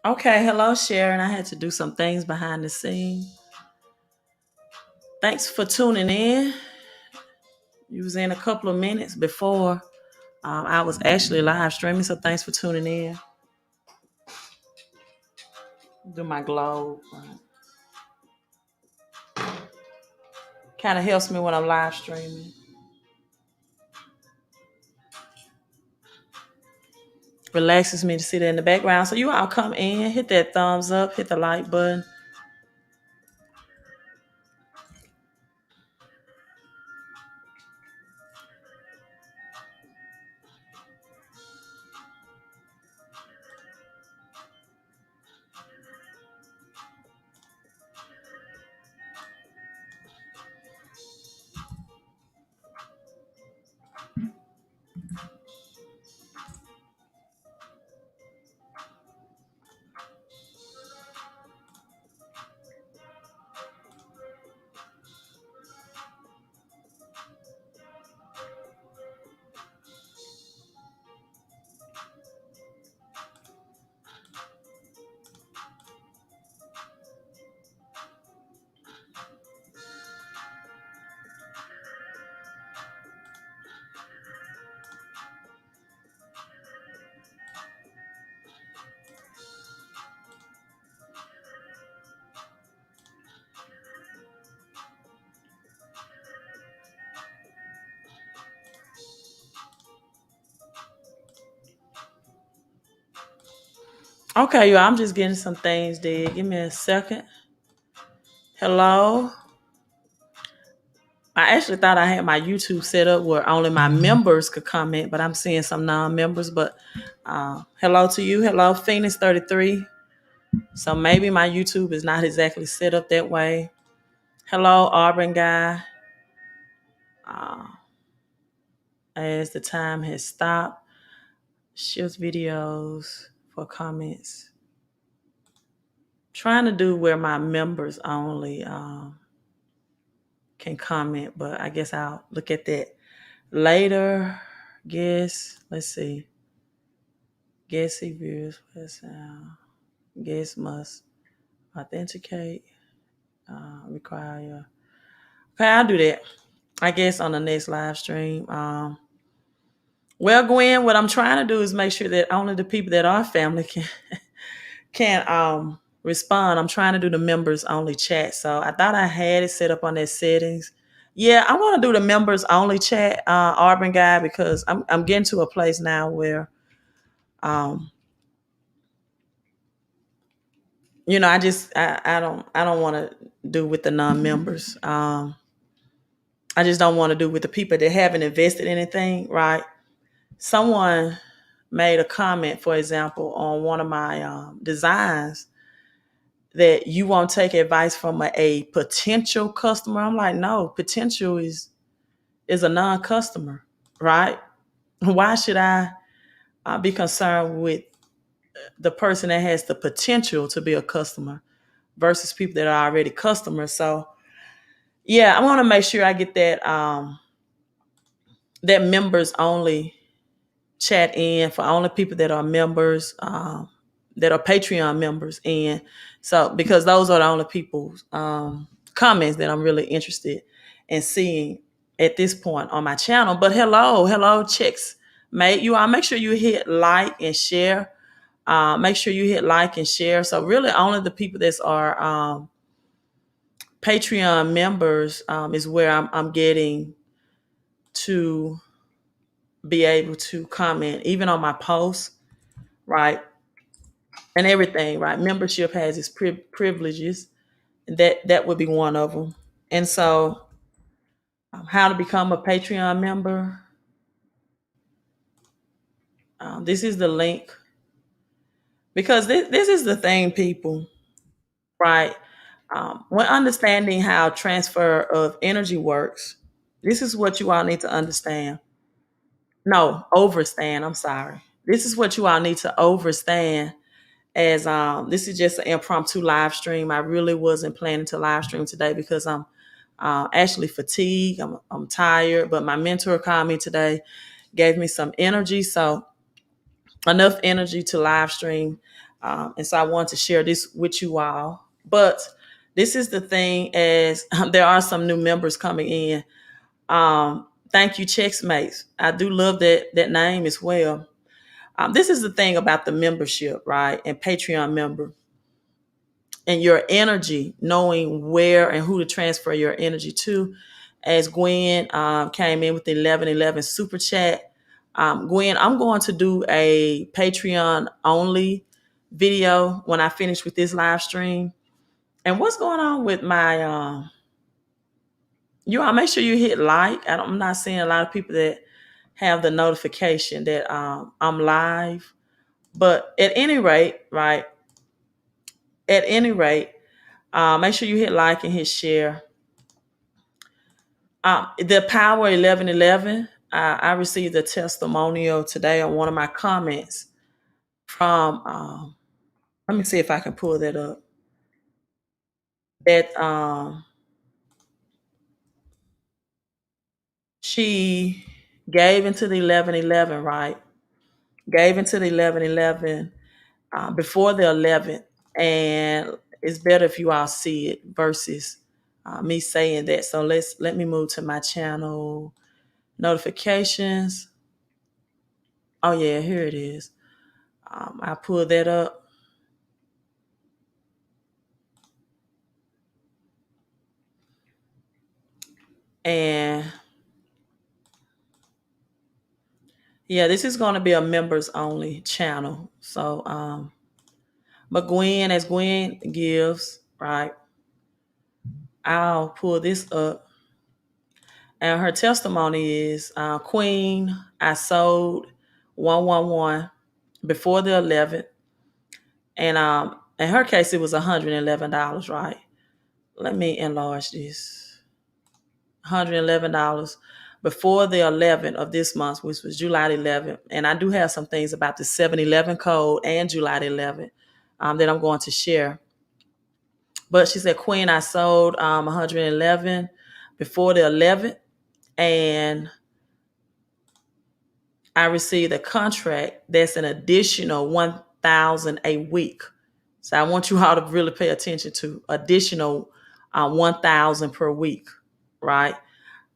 Okay, hello Sharon. I had to do some things behind the scene. Thanks for tuning in. You was in a couple of minutes before I was actually live streaming, so thanks for tuning in. Do my globe. Kind of helps me when I'm live streaming. Relaxes me to see that in the background. So you all come in, hit that thumbs up, hit the like button. Okay, you. I'm just getting some things did. Give me a second. Hello. I actually thought I had my YouTube set up where only my members could comment, but I'm seeing some non-members. But hello to you. Hello, Phoenix 33. So maybe my YouTube is not exactly set up that way. Hello, Auburn guy. Uh, as the time has stopped, shift videos for comments. Trying to do where my members only can comment, but I guess I'll look at that later. Let's see. Guest see viewers. Guest must authenticate. Require. Okay, I'll do that. I guess on the next live stream. Well, Gwen, what I'm trying to do is make sure that only the people that are family can respond. I'm trying to do the members only chat. So I thought I had it set up on their settings. Yeah, I want to do the members only chat, Auburn guy, because I'm getting to a place now where I don't want to do with the non-members. I just don't want to do with the people that haven't invested anything, right? Someone made a comment, for example, on one of my designs that you won't take advice from a potential customer. I'm like, no, potential is a non-customer, right? Why should I be concerned with the person that has the potential to be a customer versus people that are already customers? So yeah, I want to make sure I get that members only chat in for only people that are members, that are Patreon members. And so, because those are the only people's comments that I'm really interested in seeing at this point on my channel. But hello, chicks, mate. You all make sure you hit like and share. Make sure you hit like and share. So really only the people that are Patreon members is where I'm getting to be able to comment even on my posts, right? And everything, right? Membership has its privileges. That would be one of them. And so, how to become a Patreon member? This is the link, because this is the thing, people, right? When understanding how transfer of energy works, this is what you all need to understand. No, overstand. I'm sorry. This is what you all need to overstand. As this is just an impromptu live stream. I really wasn't planning to live stream today because I'm actually fatigued. I'm tired, but my mentor called me today, gave me some energy, so enough energy to live stream And so I want to share this with you all. But this is the thing, as there are some new members coming in. Thank you, Checksmates. I do love that name as well. This is the thing about the membership, right? And Patreon member and your energy, knowing where and who to transfer your energy to. As Gwen came in with the 1111 super chat. Gwen, I'm going to do a Patreon only video when I finish with this live stream. And what's going on with my, you all make sure you hit like. I'm not seeing a lot of people that have the notification that I'm live. But at any rate, right? At any rate, make sure you hit like and hit share. The Power 1111, I received a testimonial today on one of my comments from, let me see if I can pull that up. That she gave into the 1111, right? Gave into the 1111 before the 11th. And it's better if you all see it versus me saying that. So let me move to my channel notifications. Oh yeah, here it is. I pulled that up. And yeah, this is going to be a members only channel. So, but Gwen, as Gwen gives, right, I'll pull this up. And her testimony is, Queen, I sold 111 before the 11th. And in her case, it was $111, right? Let me enlarge this. $111 before the 11th of this month, which was July 11th. And I do have some things about the 7-11 code and July 11th that I'm going to share. But she said, Queen, I sold 111 before the 11th. And I received a contract that's an additional 1,000 a week. So I want you all to really pay attention to additional 1,000 per week, right?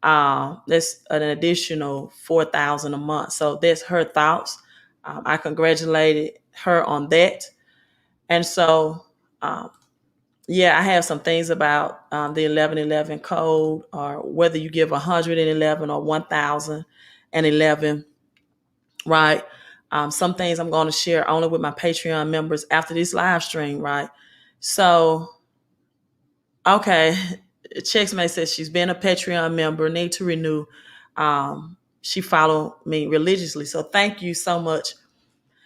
That's an additional 4,000 a month. So that's her thoughts. I congratulated her on that. And so, yeah, I have some things about the 1111 code, or whether you give 111 or 1,011, right? Some things I'm going to share only with my Patreon members after this live stream, right? So, okay, Checksmate says she's been a Patreon member, need to renew. She followed me religiously. So thank you so much.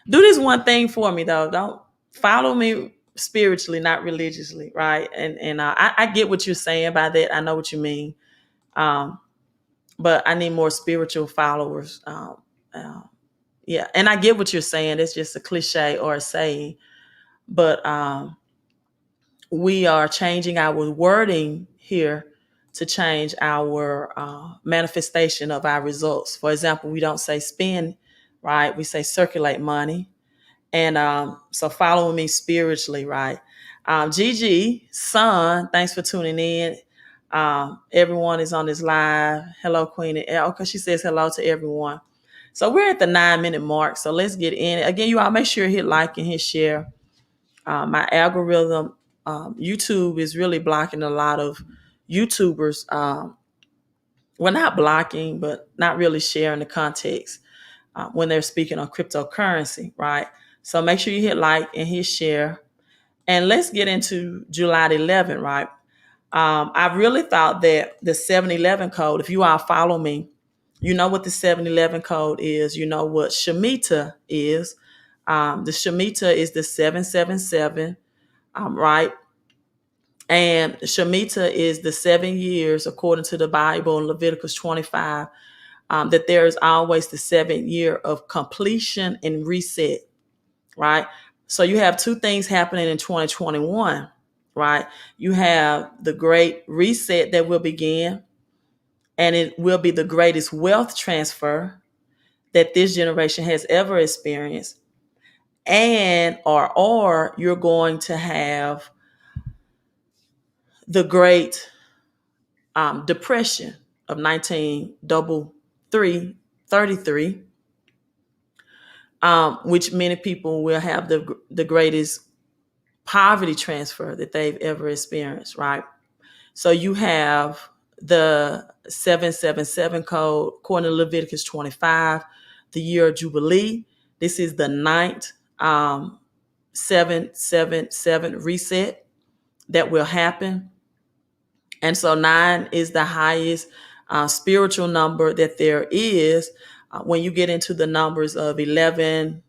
Do this one thing for me, though. Don't follow me spiritually, not religiously, right? And I get what you're saying by that. I know what you mean. But I need more spiritual followers. Yeah, and I get what you're saying. It's just a cliche or a saying. But we are changing our wording here to change our manifestation of our results. For example, we don't say spend, right? We say circulate money. And so follow me spiritually, right? Gigi, son, thanks for tuning in. Everyone is on this live. Hello, Queen. Okay, she says hello to everyone. So we're at the 9-minute mark. So let's get in. Again, you all make sure you hit like and hit share. My algorithm, YouTube is really blocking a lot of YouTubers. Well, not blocking, but not really sharing the context when they're speaking on cryptocurrency, right? So make sure you hit like and hit share. And let's get into July 11th, right? I really thought that the 711 code, if you all follow me, you know what the 711 code is. You know what Shemitah is. The Shemitah is the 777, right? And Shemitah is the 7 years, according to the Bible in Leviticus 25, that there is always the 7th year of completion and reset, right? So you have two things happening in 2021, right? You have the great reset that will begin, and it will be the greatest wealth transfer that this generation has ever experienced. and or you're going to have the Great Depression of 1933, which many people will have the greatest poverty transfer that they've ever experienced, right? So you have the 777 code, according to Leviticus 25, the year of Jubilee. This is the ninth 777 reset that will happen. And so 9 is the highest spiritual number that there is. When you get into the numbers of 11,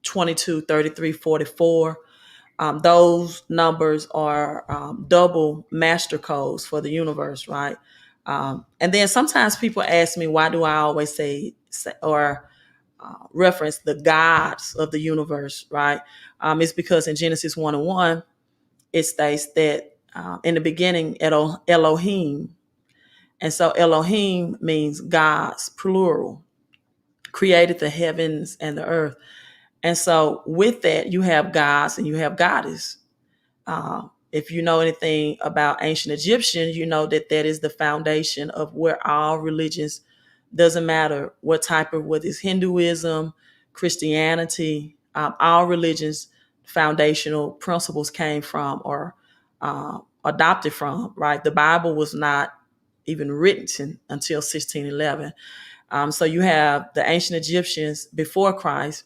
22, 33, 44, those numbers are double master codes for the universe, right? And then sometimes people ask me, why do I always say or reference the gods of the universe, right? It's because in Genesis 1 and 1, it states that in the beginning, Elohim. And so Elohim means gods, plural, created the heavens and the earth. And so with that, you have gods and you have goddess. If you know anything about ancient Egyptians, you know that that is the foundation of where all religions, doesn't matter what type of, whether it's Hinduism, Christianity, all religions, foundational principles came from or adopted from, right? The Bible was not even written until 1611. So you have the ancient Egyptians before Christ,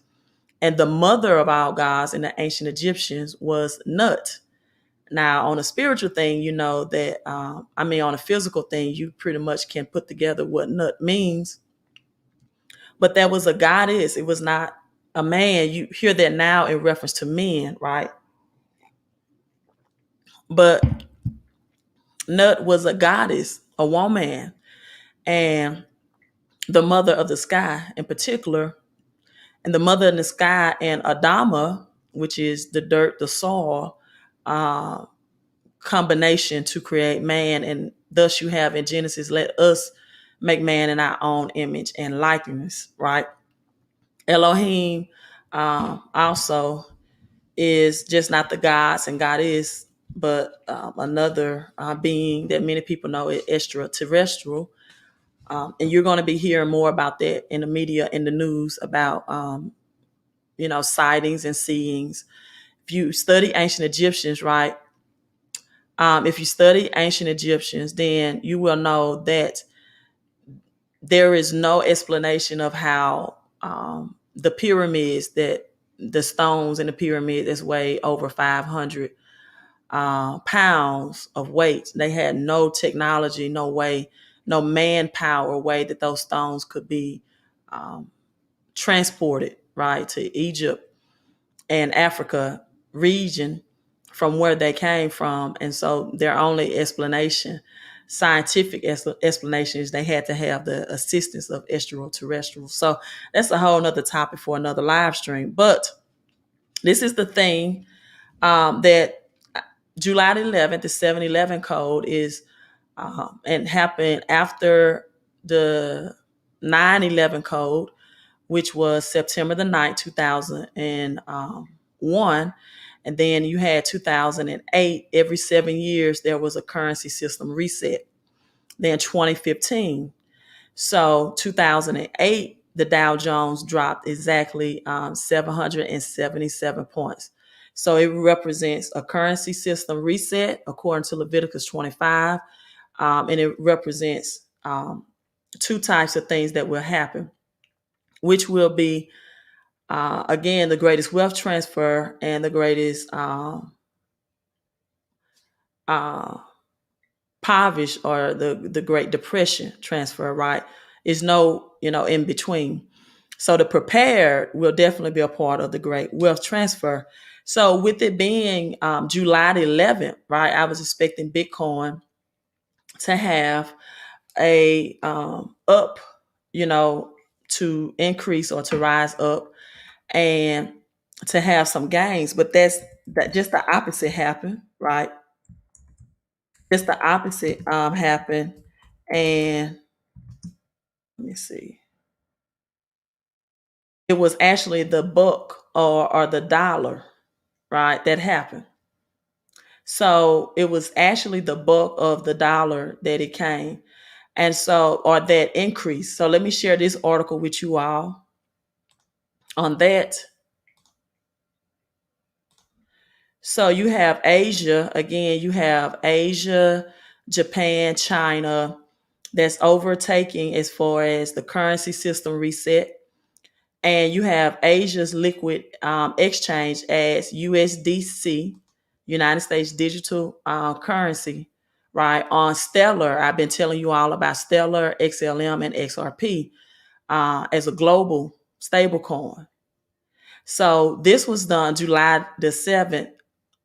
and the mother of all gods in the ancient Egyptians was Nut. Now, on a spiritual thing, you know that, on a physical thing, you pretty much can put together what Nut means. But that was a goddess. It was not a man. You hear that now in reference to men, right? But Nut was a goddess, a woman, and the mother of the sky in particular, and the mother in the sky and Adama, which is the dirt, the soil, uh, combination to create man. And thus you have in Genesis, let us make man in our own image and likeness, right? Elohim also is just not the gods and God is, but another being that many people know is extraterrestrial. And you're going to be hearing more about that in the media, in the news, about sightings and seeings. If you study ancient Egyptians, right? If you study ancient Egyptians, then you will know that there is no explanation of how the pyramids, that the stones in the pyramid that's weigh over 500 pounds of weight. They had no technology, no way, no manpower way that those stones could be transported, right, to Egypt and Africa region from where they came from. And so their only explanation, scientific explanation, is they had to have the assistance of extraterrestrials. So that's a whole nother topic for another live stream. But this is the thing that July 11th, the 711 code is, and happened after the 911 code, which was September the 9th, 2001. And then you had 2008. Every 7 years, there was a currency system reset. Then 2015. So 2008, the Dow Jones dropped exactly 777 points. So it represents a currency system reset according to Leviticus 25. And it represents two types of things that will happen, which will be again, the greatest wealth transfer and the greatest poverty, or the Great Depression transfer, right? Is no, in between. So the prepared will definitely be a part of the great wealth transfer. So with it being July the 11th, right, I was expecting Bitcoin to have a up, to increase or to rise up and to have some gains, but that just the opposite happened, right? Just the opposite happened. And let me see. it was actually the buck or the dollar, right, that happened. So it was actually the buck of the dollar that it came. And so, or that increase. So let me share this article with you all on that. So you have Asia, again, you have Asia, Japan, China, that's overtaking as far as the currency system reset. And you have Asia's liquid exchange as USDC, United States digital currency, right? On Stellar, I've been telling you all about Stellar, XLM, and XRP as a global stable coin. So this was done July the 7th,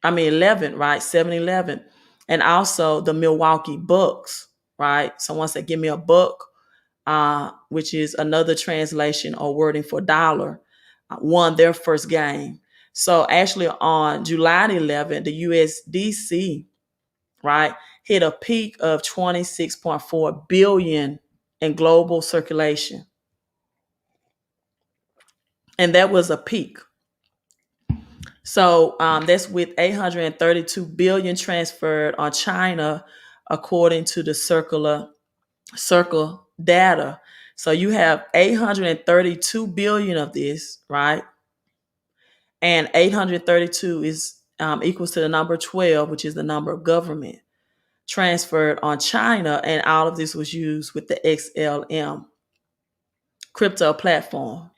11th, right? 7-11. And also the Milwaukee Bucks, right? Someone said, give me a buck, which is another translation or wording for dollar, won their first game. So actually on July 11th, the USDC, right, hit a peak of 26.4 billion in global circulation. And that was a peak. So that's with 832 billion transferred on China, according to the Circle data. So you have 832 billion of this, right? And 832 is equals to the number 12, which is the number of government transferred on China. And all of this was used with the XLM crypto platform.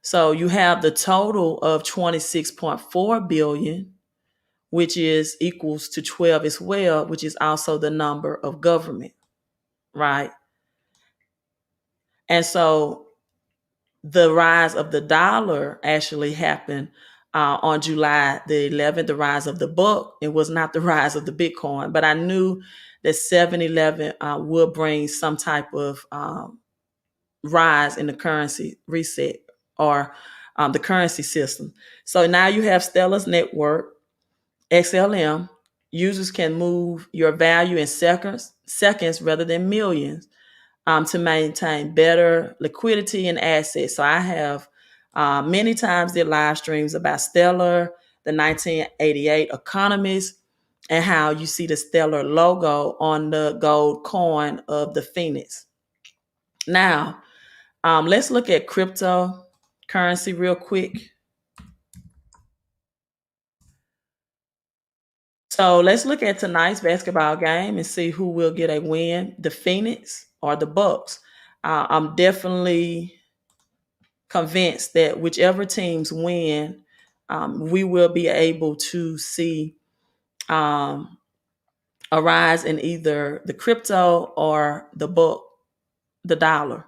So you have the total of 26.4 billion, which is equals to 12 as well, which is also the number of government, right? And so the rise of the dollar actually happened on July the 11th, the rise of the buck. It was not the rise of the Bitcoin, but I knew that 7-11 would bring some type of rise in the currency reset or the currency system. So now you have Stellar's network, XLM. Users can move your value in seconds rather than millions to maintain better liquidity and assets. So I have many times did live streams about Stellar, the 1988 economist, and how you see the Stellar logo on the gold coin of the Phoenix. Now, let's look at cryptocurrency real quick. So let's look at tonight's basketball game and see who will get a win, the Phoenix or the Bucks. I'm definitely convinced that whichever teams win, we will be able to see a rise in either the crypto or the book, the dollar.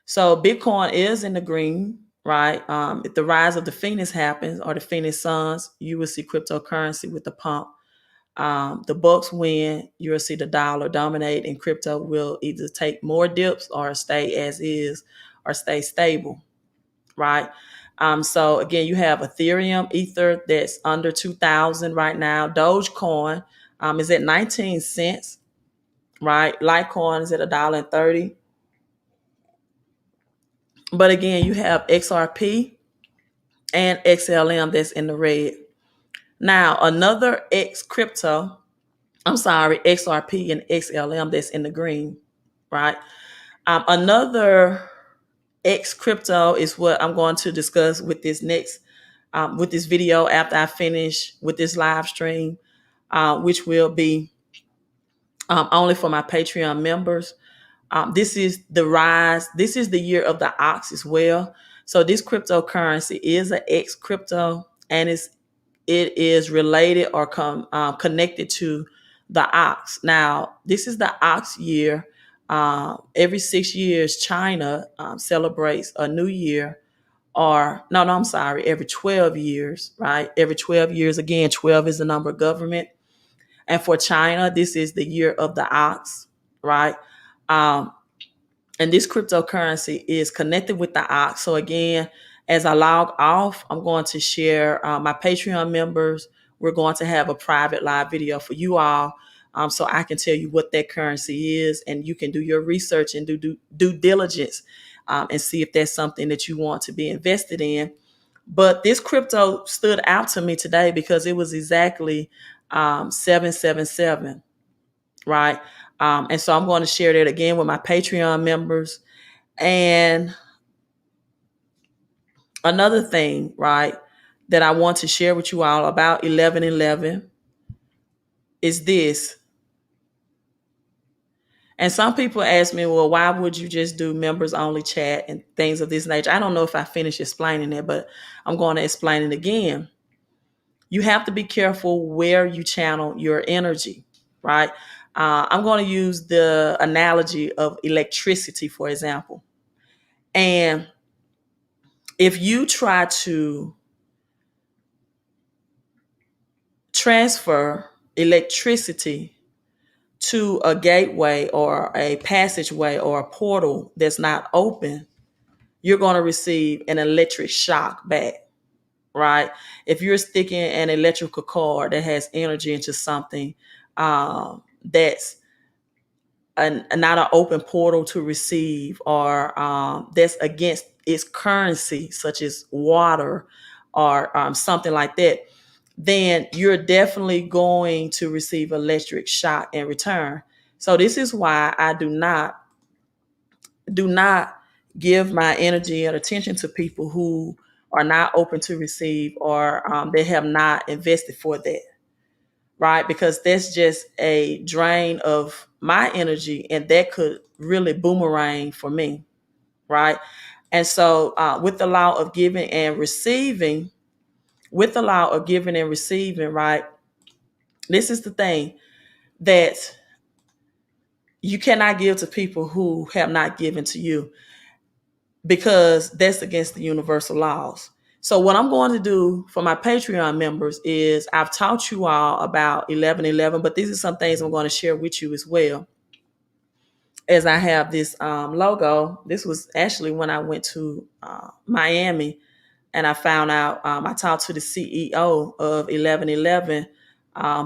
So Bitcoin is in the green, right? If the rise of the Phoenix happens or the Phoenix Suns, you will see cryptocurrency with the pump. The Bucks win, you will see the dollar dominate, and crypto will either take more dips or stay as is or stay stable, right? So again, you have Ethereum, Ether that's under 2,000 right now. Dogecoin is at 19 cents, right? Litecoin is at $1.30. But again, you have XRP and XLM that's in the red. Now, another XRP and XLM that's in the green, right? Another X crypto is what I'm going to discuss with this with this video after I finish with this live stream, which will be only for my Patreon members. This is the rise. This is the year of the ox as well. So this cryptocurrency is an X crypto, and it is related or connected to the ox. Now, this is the ox year. Every 6 years, China celebrates a new year. Every 12 years, right? Every 12 years, again, 12 is the number of government. And for China, this is the year of the ox, right? And this cryptocurrency is connected with the ox. So again, as I log off, I'm going to share my Patreon members. We're going to have a private live video for you all, so I can tell you what that currency is, and you can do your research and do due diligence and see if that's something that you want to be invested in. But this crypto stood out to me today because it was exactly 777, right? And so I'm going to share that again with my Patreon members. And another thing, right, that I want to share with you all about 1111 is this. And some people ask me, well, why would you just do members only chat and things of this nature? I don't know if I finished explaining it, but I'm going to explain it again. You have to be careful where you channel your energy, right? I'm going to use the analogy of electricity, for example. And if you try to transfer electricity to a gateway or a passageway or a portal that's not open, you're going to receive an electric shock back, right? If you're sticking an electrical cord that has energy into something that's not an open portal to receive, or that's against its currency, such as water or something like that, then you're definitely going to receive electric shock in return. So this is why I do not give my energy and attention to people who are not open to receive, or they have not invested for that, right? Because that's just a drain of my energy, and that could really boomerang for me, right? And so with the law of giving and receiving, right, this is the thing, that you cannot give to people who have not given to you, because that's against the universal laws. So what I'm going to do for my Patreon members is, I've taught you all about 1111, but these are some things I'm going to share with you as well. As I have this logo, this was actually when I went to Miami, and I found out, I talked to the CEO of 1111,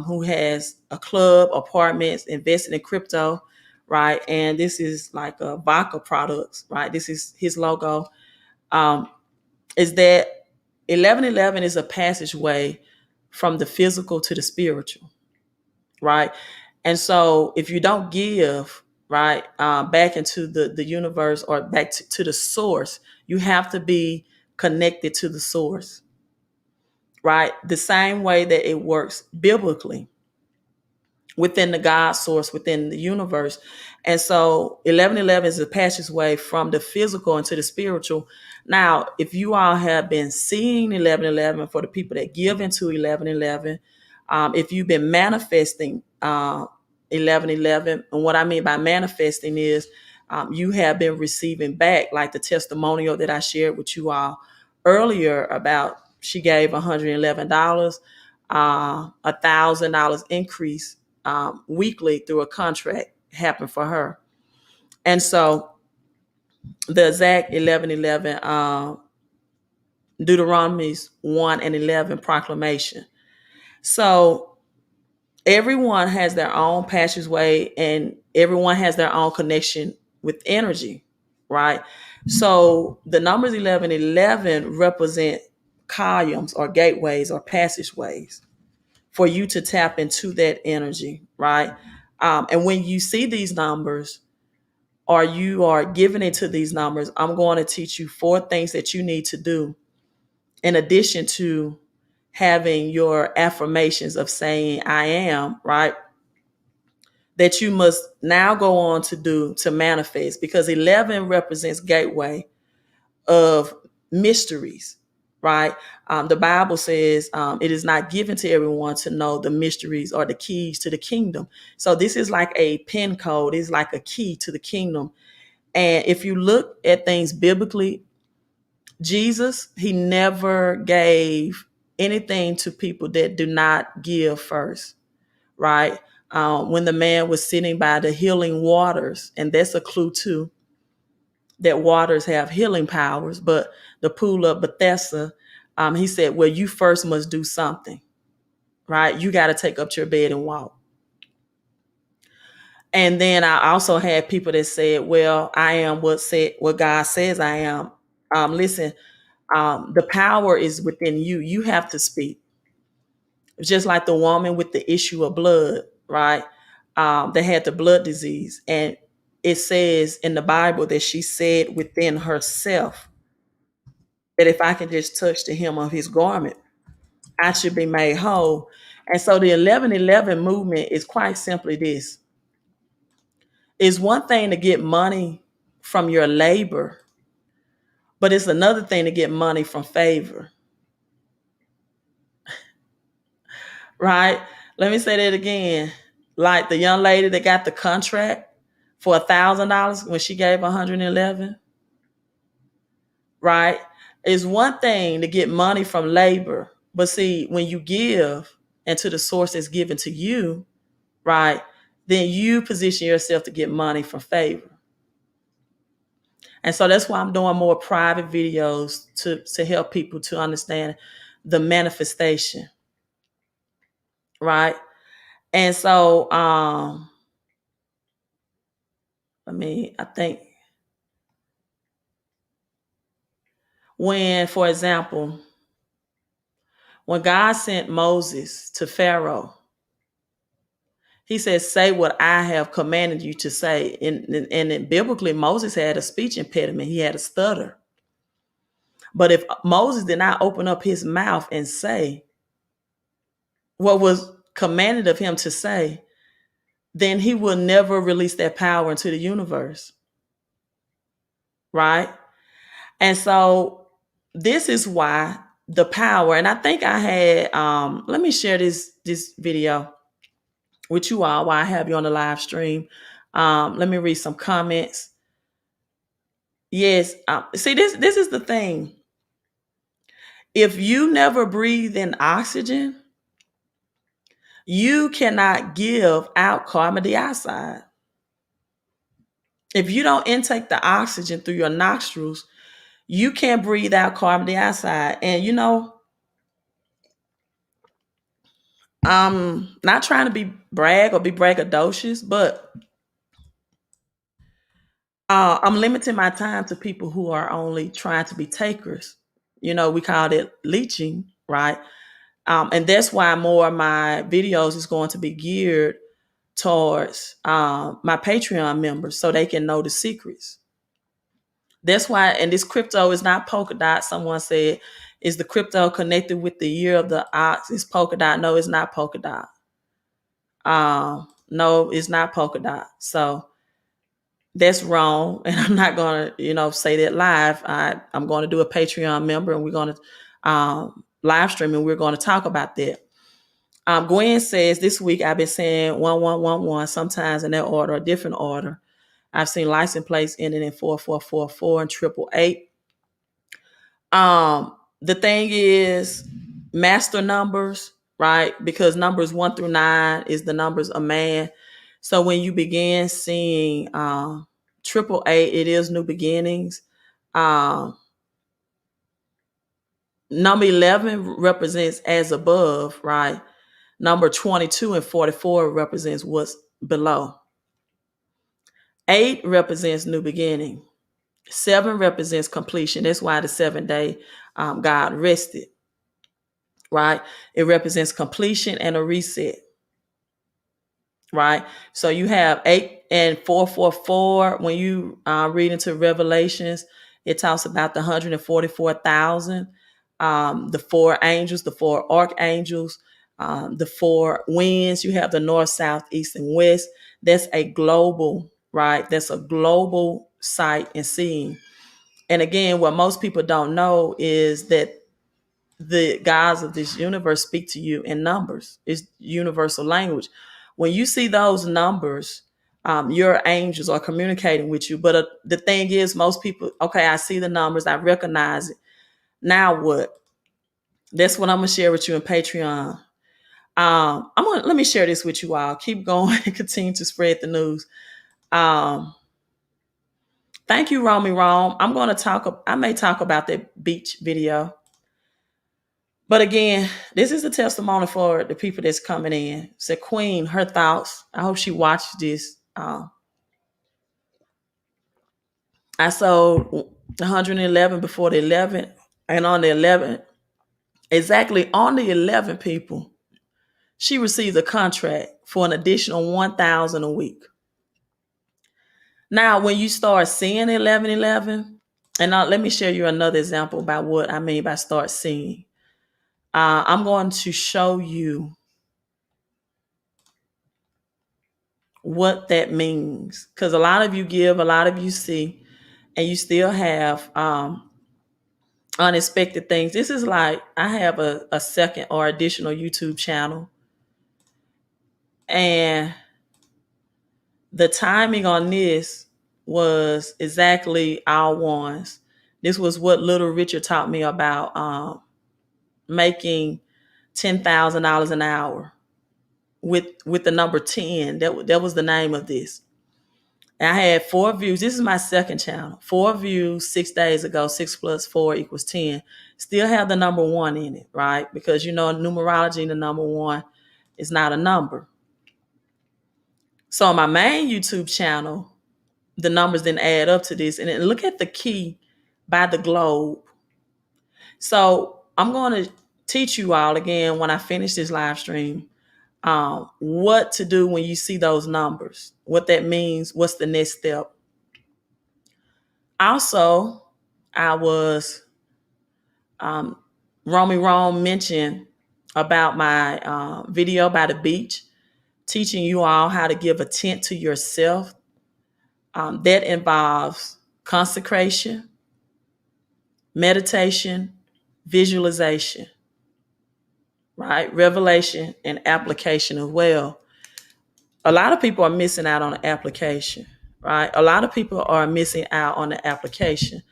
who has a club, apartments, invested in crypto, right? And this is like a vodka products, right? This is his logo. Is that 1111 is a passageway from the physical to the spiritual, right? And so if you don't give, right, back into the universe, or back to the source, you have to be connected to the source, right? The same way that it works biblically within the God source, within the universe. And so 1111 is a passageway from the physical into the spiritual. Now, if you all have been seeing 1111, for the people that give into 1111, if you've been manifesting 1111, and what I mean by manifesting is, you have been receiving back, like the testimonial that I shared with you all earlier about, she gave $111, $1,000 increase weekly through a contract happened for her. And so the exact 1111, Deuteronomy's 1 and 11 proclamation. So everyone has their own passageway, and everyone has their own connection with energy, right? So the numbers 1111 represent columns or gateways or passageways for you to tap into that energy, right? And when you see these numbers, or you are giving into these numbers, I'm going to teach you 4 things that you need to do, in addition to having your affirmations of saying I am, right? That you must now go on to do to manifest, because 11 represents gateway of mysteries, right? The Bible says it is not given to everyone to know the mysteries or the keys to the kingdom. So this is like a pin code, it's like a key to the kingdom. And if you look at things biblically, Jesus, he never gave anything to people that do not give first, right? When the man was sitting by the healing waters, and that's a clue too, that waters have healing powers, but the pool of Bethesda, he said, well, you first must do something, right? You got to take up your bed and walk. And then I also had people that said, well, I am what God says I am. Listen, the power is within you. You have to speak. Just like the woman with the issue of blood, right? That had the blood disease. And it says in the Bible that she said within herself that if I can just touch the hem of his garment, I should be made whole. And so the 11:11 movement is quite simply this. It's one thing to get money from your labor, but it's another thing to get money from favor, right? Let me say that again. Like the young lady that got the contract for $1,000 when she gave 111, right? It's one thing to get money from labor, but see, when you give into the source that's given to you, right, then you position yourself to get money from favor. And so that's why I'm doing more private videos to help people to understand the manifestation, right? And so I think when, for example, when God sent Moses to Pharaoh, he says, say what I have commanded you to say. And biblically, Moses had a speech impediment. He had a stutter. But if Moses did not open up his mouth and say what was commanded of him to say, then he will never release that power into the universe. Right? And so this is why the power, and I think I had, let me share this video with you all while I have you on the live stream. Let me read some comments. Yes. See, this is the thing. If you never breathe in oxygen, you cannot give out carbon dioxide. If you don't intake the oxygen through your nostrils, you can't breathe out carbon dioxide. And I'm not trying to be braggadocious, but I'm limiting my time to people who are only trying to be takers. We call it leeching, right? And that's why more of my videos is going to be geared towards my Patreon members so they can know the secrets. That's why, and this crypto is not polka dot. Someone said, is the crypto connected with the year of the ox? It's polka dot. No, it's not polka dot. No, it's not polka dot. So that's wrong. And I'm not going to, say that live. I'm going to do a Patreon member and we're going to live stream and we're going to talk about that. Gwen says this week I've been saying 1111 sometimes in that order, a different order. I've seen license plates ending in 4444 and 888. The thing is master numbers, right? Because numbers 1 through 9 is the numbers of man. So when you begin seeing 888, it is new beginnings. Number 11 represents as above, right? Number 22 and 44 represents what's below. 8 represents new beginning. 7 represents completion. That's why the 7th day God rested, right? It represents completion and a reset, right? So you have 8 and 444. When you read into Revelations, it talks about the 144,000, the 4 angels, the 4 archangels, the 4 winds. You have the north, south, east, and west. That's a global, right? That's a global sight and seeing. And again, what most people don't know is that the gods of this universe speak to you in numbers. It's universal language. When you see those numbers, your angels are communicating with you. But the thing is, most people, okay, I see the numbers, I recognize it. Now what? That's what I'm gonna share with you in Patreon. Let me share this with you all. Keep going and continue to spread the news. Thank you, Romy Rome. I may talk about that beach video. But again, this is a testimony for the people that's coming in. Said Queen, her thoughts. I hope she watched this I sold 111 before the 11th, and on the 11th, exactly on the 11th, people, she received a contract for an additional 1,000 a week. Now, when you start seeing 1111, and now let me share you another example about what I mean by start seeing. I'm going to show you what that means, because a lot of you give, a lot of you see, and you still have unexpected things. This is like I have a second or additional YouTube channel, and the timing on this was exactly our ones. This was what Little Richard taught me about making $10,000 an hour with the number 10. That was the name of this. And I had 4 views. This is my second channel. 4 views 6 days ago. 6 plus 4 equals 10. Still have the number 1 in it, right? Because you know, numerology, the number 1 is not a number. So on my main YouTube channel, the numbers didn't add up to this. And then look at the key by the globe. So I'm going to teach you all again when I finish this live stream what to do when you see those numbers, what that means, what's the next step. Also, I was Romy Rome mentioned about my video by the beach, teaching you all how to give a tent to yourself. That involves consecration, meditation, visualization, right? Revelation and application as well. A lot of people are missing out on the application, right? A lot of people are missing out on the application.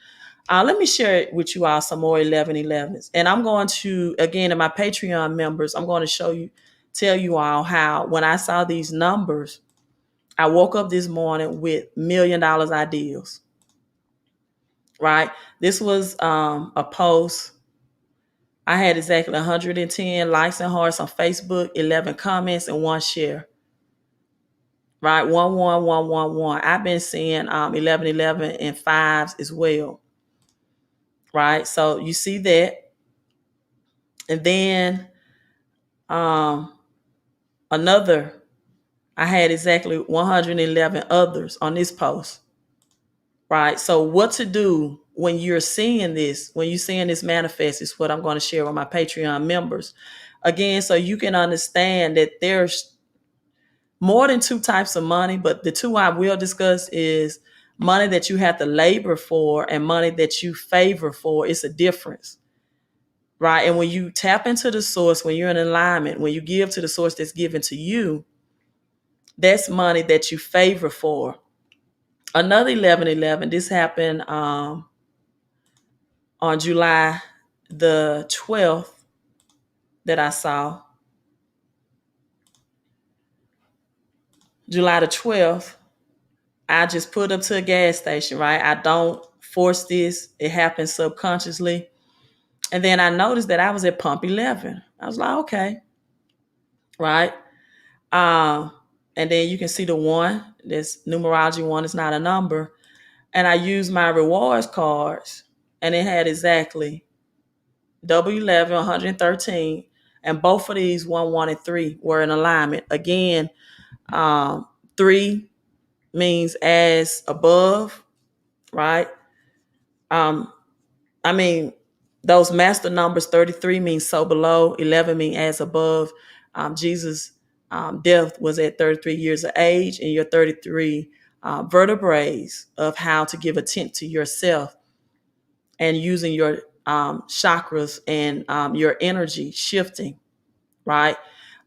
Let me share with you all some more 1111s. And I'm going to, again, in my Patreon members, I'm going to tell you all how when I saw these numbers, I woke up this morning with $1 million ideas, right? This was a post. I had exactly 110 likes and hearts on Facebook, 11 comments, and 1 share. Right, 11111. I've been seeing 1111 and 5s as well. Right, so you see that, and then another. I had exactly 111 others on this post. Right, so what to do when you're seeing this, when you're seeing this manifest, is what I'm going to share with my Patreon members. Again, so you can understand that there's more than 2 types of money, but the 2 I will discuss is money that you have to labor for and money that you favor for. It's a difference, right? And when you tap into the source, when you're in alignment, when you give to the source that's given to you, that's money that you favor for. Another 1111, this happened on July the 12th that I saw. July the 12th, I just put up to a gas station, right? I don't force this. It happens subconsciously. And then I noticed that I was at pump 11. I was like, okay, right? And then you can see the 1. This numerology 1 is not a number. And I used my rewards cards, and it had exactly double 11, 113. And both of these 1, 1, and 3 were in alignment. Again, 3 means as above, right? Those master numbers, 33 means so below, 11 means as above. Jesus' death was at 33 years of age, and your 33 vertebrae of how to give a tent to yourself and using your chakras and your energy shifting, right?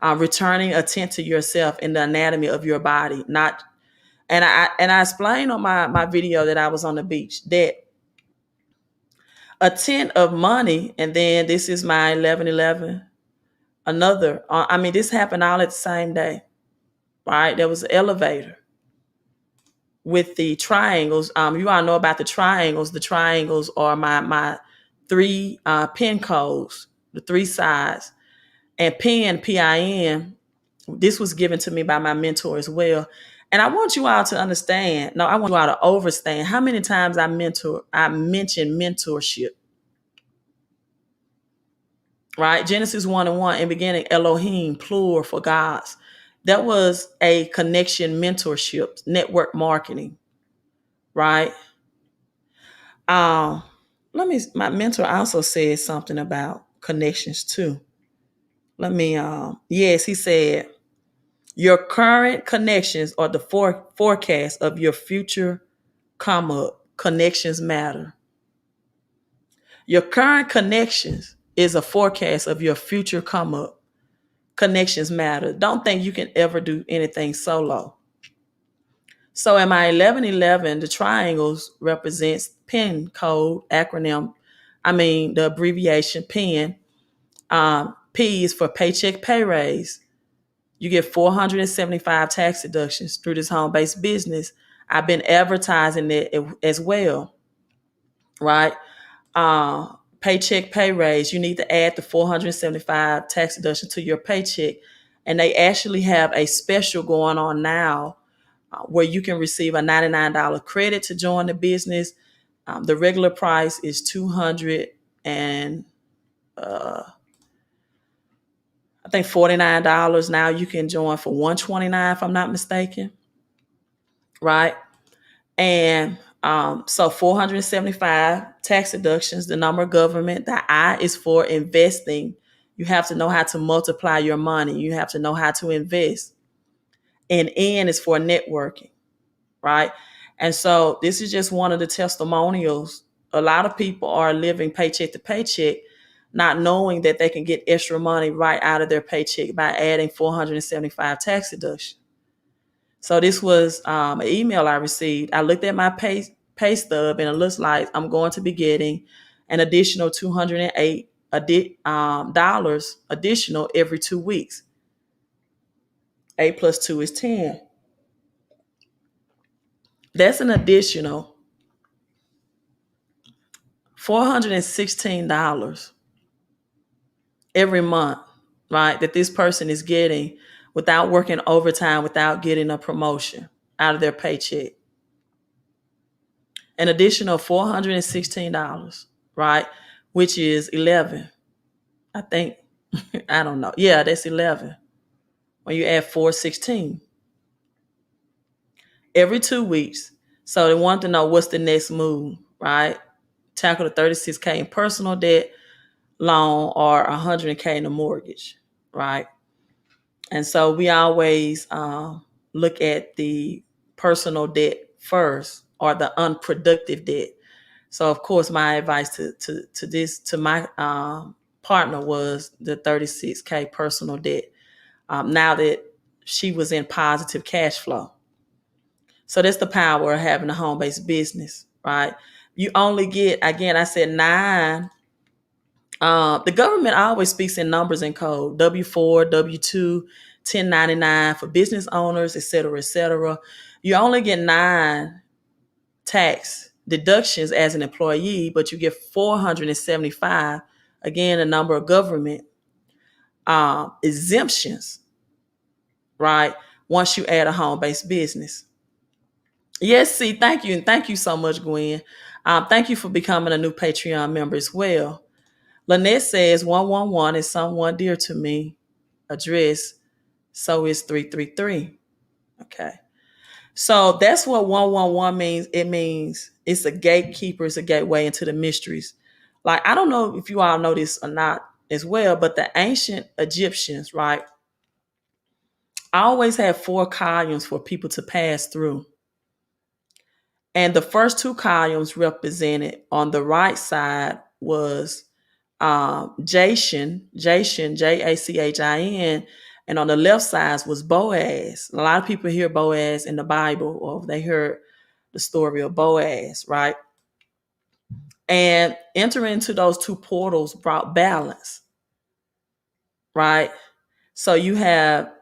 Returning a tent to yourself in the anatomy of your body. And I explained on my video that I was on the beach that a tent of money, and then this is my 1111. Another, this happened all at the same day, right? There was an elevator with the triangles. You all know about the triangles. The triangles are my 3 pin codes, the 3 sides. And PIN, this was given to me by my mentor as well. And I want you all to understand, no, I want you all to overstand how many times I mentioned mentorship, right? Genesis 1 and 1, in beginning, Elohim, plural for gods. That was a connection mentorship, network marketing, right? Um, my mentor also said something about connections too. Yes, he said, your current connections are the forecast of your future come up. Connections matter. Your current connections is a forecast of your future come up. Connections matter. Don't think you can ever do anything solo. So in my 1111, the triangles represents PIN code acronym. The abbreviation PIN. P is for paycheck pay raise. You get 475 tax deductions through this home-based business. I've been advertising it as well, right? Paycheck pay raise. You need to add the 475 tax deduction to your paycheck. And they actually have a special going on now where you can receive a $99 credit to join the business. The regular price is $200 and I think $49. Now you can join for $129 if I'm not mistaken, right? And so 475 tax deductions, the number of government, the I is for investing. You have to know how to multiply your money. You have to know how to invest. And N is for networking, right? And so this is just one of the testimonials. A lot of people are living paycheck to paycheck, not knowing that they can get extra money right out of their paycheck by adding 475 tax deductions. So this was an email I received. I looked at my pay stub, and it looks like I'm going to be getting an additional $208 dollars additional every 2 weeks. 8 plus 2 is 10. That's an additional $416 every month, right? That this person is getting without working overtime, without getting a promotion out of their paycheck. An additional $416, right? Which is 11. I think, I don't know. Yeah, that's 11. When you add 416 every 2 weeks. So they want to know what's the next move, right? Tackle the 36K in personal debt loan or 100K in the mortgage, right? And so we always look at the personal debt first, or the unproductive debt. So of course, my advice to my partner was the 36K personal debt. Now that she was in positive cash flow. So that's the power of having a home-based business, right? You only get, again, I said 9. The government always speaks in numbers and code: W-4, W-2, 1099 for business owners, et cetera, et cetera. You only get 9 tax deductions as an employee, but you get 475, again, a number of government exemptions, right? Once you add a home-based business. Yes, see, thank you. And thank you so much, Gwen. Thank you for becoming a new Patreon member as well. Lynette says 111 is someone dear to me. Address, so is 333. Okay. So that's what 111 means. It means it's a gatekeeper, it's a gateway into the mysteries. Like, I don't know if you all know this or not as well, but the ancient Egyptians, right, always had 4 columns for people to pass through. And the first 2 columns represented, on the right side was Jachin, Jachin, and on the left side was Boaz. A lot of people hear Boaz in the Bible, or they heard the story of Boaz, right? And entering into those 2 portals brought balance, right? So you have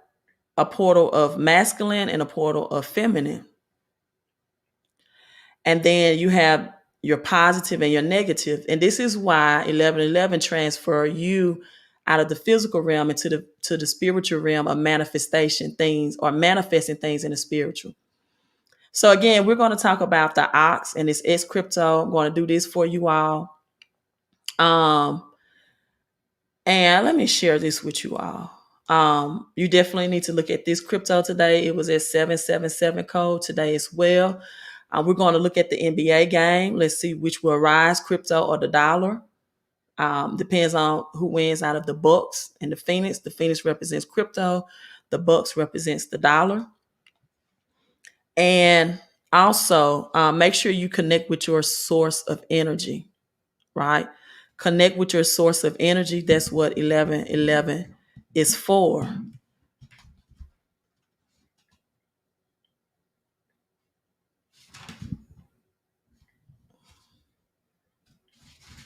a portal of masculine and a portal of feminine. And then you have your positive and your negative. And this is why 1111 transfer you out of the physical realm into the spiritual realm of manifestation things, or manifesting things in the spiritual. So again, we're going to talk about the ox and this S crypto. I'm going to do this for you all. And let me share this with you all. You definitely need to look at this crypto today. It was at 777 code today as well. We're going to look at the NBA game. Let's see which will rise, crypto or the dollar. Depends on who wins out of the Bucks and the Phoenix. The Phoenix represents crypto. The Bucks represents the dollar. And also make sure you connect with your source of energy, right? Connect with your source of energy. That's what 1111 is for.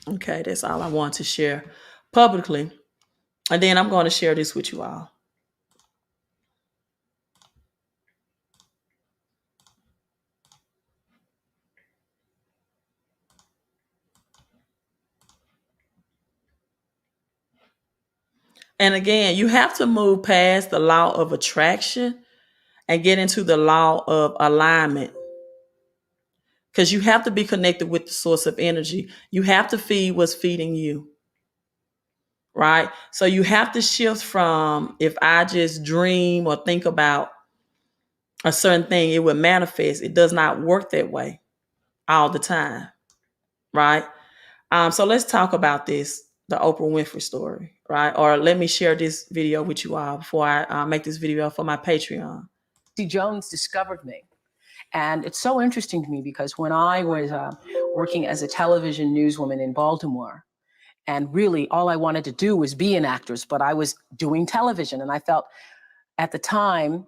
Okay, that's all I want to share publicly. And then I'm going to share this with you all. And again, you have to move past the law of attraction and get into the law of alignment. Because you have to be connected with the source of energy. You have to feed what's feeding you. Right? So you have to shift from, if I just dream or think about a certain thing, it will manifest. It does not work that way all the time. Right? So let's talk about this, the Oprah Winfrey story, right? Or let me share this video with you all before I make this video for my Patreon. Jones discovered me. And it's so interesting to me because when I was working as a television newswoman in Baltimore, and really all I wanted to do was be an actress, but I was doing television. And I felt at the time,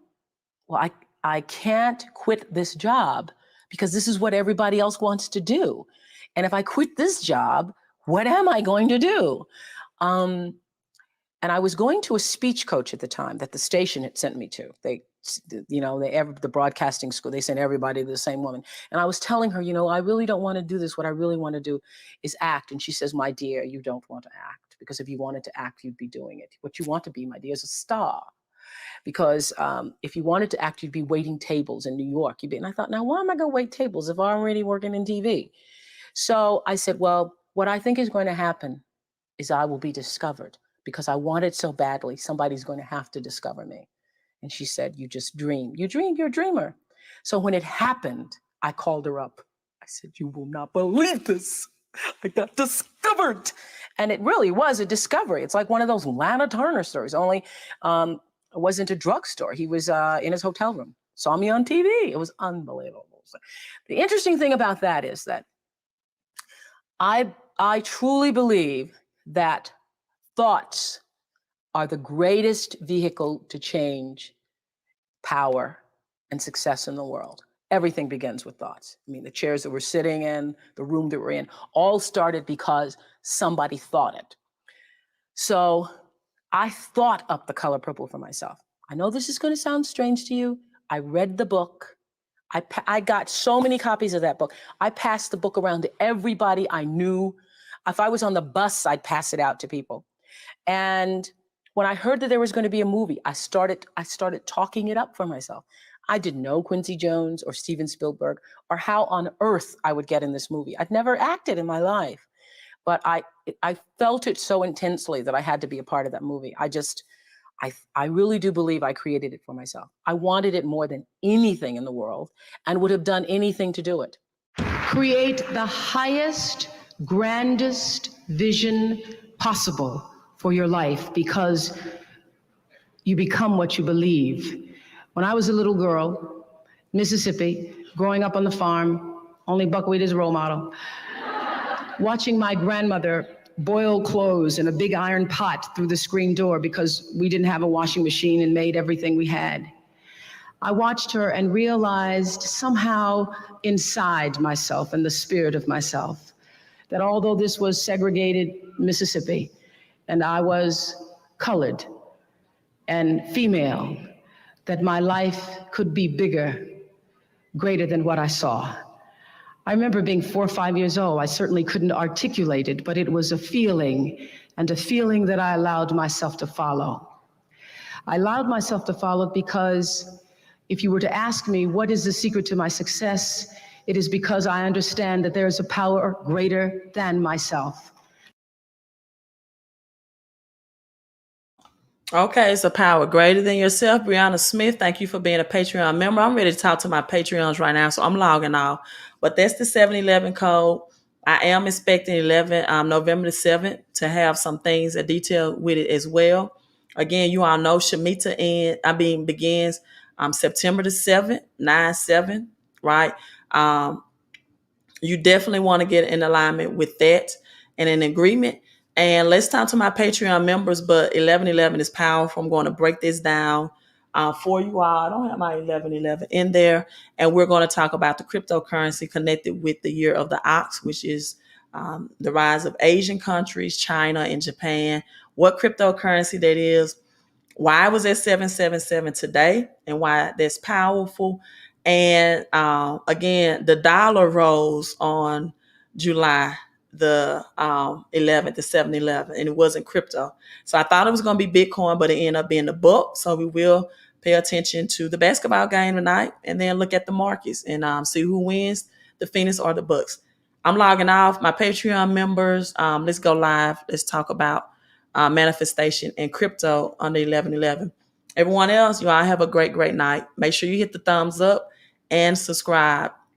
well, I can't quit this job because this is what everybody else wants to do. And if I quit this job, what am I going to do? And I was going to a speech coach at the time that the station had sent me to. The broadcasting school, they sent everybody to the same woman. And I was telling her, I really don't want to do this. What I really want to do is act. And she says, my dear, you don't want to act, because if you wanted to act, you'd be doing it. What you want to be, my dear, is a star. Because if you wanted to act, you'd be waiting tables in New York. And I thought, now, why am I going to wait tables if I'm already working in TV? So I said, well, what I think is going to happen is I will be discovered, because I want it so badly. Somebody's going to have to discover me. And she said, you just dream. You dream, you're a dreamer. So when it happened, I called her up. I said, you will not believe this. I got discovered. And it really was a discovery. It's like one of those Lana Turner stories, only it wasn't a drugstore. He was in his hotel room, saw me on TV. It was unbelievable. So the interesting thing about that is that I truly believe that thoughts are the greatest vehicle to change power and success in the world. Everything begins with thoughts. I mean, the chairs that we're sitting in, the room that we're in, all started because somebody thought it. So I thought up The Color Purple for myself. I know this is going to sound strange to you. I read the book. I got so many copies of that book. I passed the book around to everybody I knew. If I was on the bus, I'd pass it out to people. And when I heard that there was going to be a movie, I started talking it up for myself. I didn't know Quincy Jones or Steven Spielberg or how on earth I would get in this movie. I'd never acted in my life, but I felt it so intensely that I had to be a part of that movie. I really do believe I created it for myself. I wanted it more than anything in the world and would have done anything to do it. Create the highest, grandest vision possible for your life, because you become what you believe. When I was a little girl, Mississippi, growing up on the farm, only buckwheat is a role model, watching my grandmother boil clothes in a big iron pot through the screen door because we didn't have a washing machine and made everything we had. I watched her and realized somehow inside myself and the spirit of myself that although this was segregated Mississippi and I was colored and female, that my life could be bigger, greater than what I saw. I remember being 4 or 5 years old. I certainly couldn't articulate it, but it was a feeling, and a feeling that I allowed myself to follow. I allowed myself to follow because if you were to ask me, what is the secret to my success? It is because I understand that there is a power greater than myself. Okay, it's a power greater than yourself. Brianna Smith, thank you for being a Patreon member. I'm ready to talk to my Patreons right now, so I'm logging off. But that's the 7-11 code. I am expecting November the 7th to have some things that detail with it as well. Again, you all know Shemitah begins September the 7th, 9/7, right? You definitely want to get in alignment with that and in agreement. And let's talk to my Patreon members, but 11/11 is powerful. I'm going to break this down for you all. I don't have my 11/11 in there. And we're going to talk about the cryptocurrency connected with the year of the ox, which is the rise of Asian countries, China and Japan, what cryptocurrency that is, why it was at 777 today, and why that's powerful. And again, the dollar rose on July the 11th, the 7-11, and it wasn't crypto. So I thought it was going to be Bitcoin, but it ended up being the book. So we will pay attention to the basketball game tonight, and then look at the markets and see who wins, the Phoenix or the Bucks. I'm logging off. My Patreon members, let's go live. Let's talk about manifestation and crypto on the 11/11. Everyone else, you all have a great, great night. Make sure you hit the thumbs up and subscribe.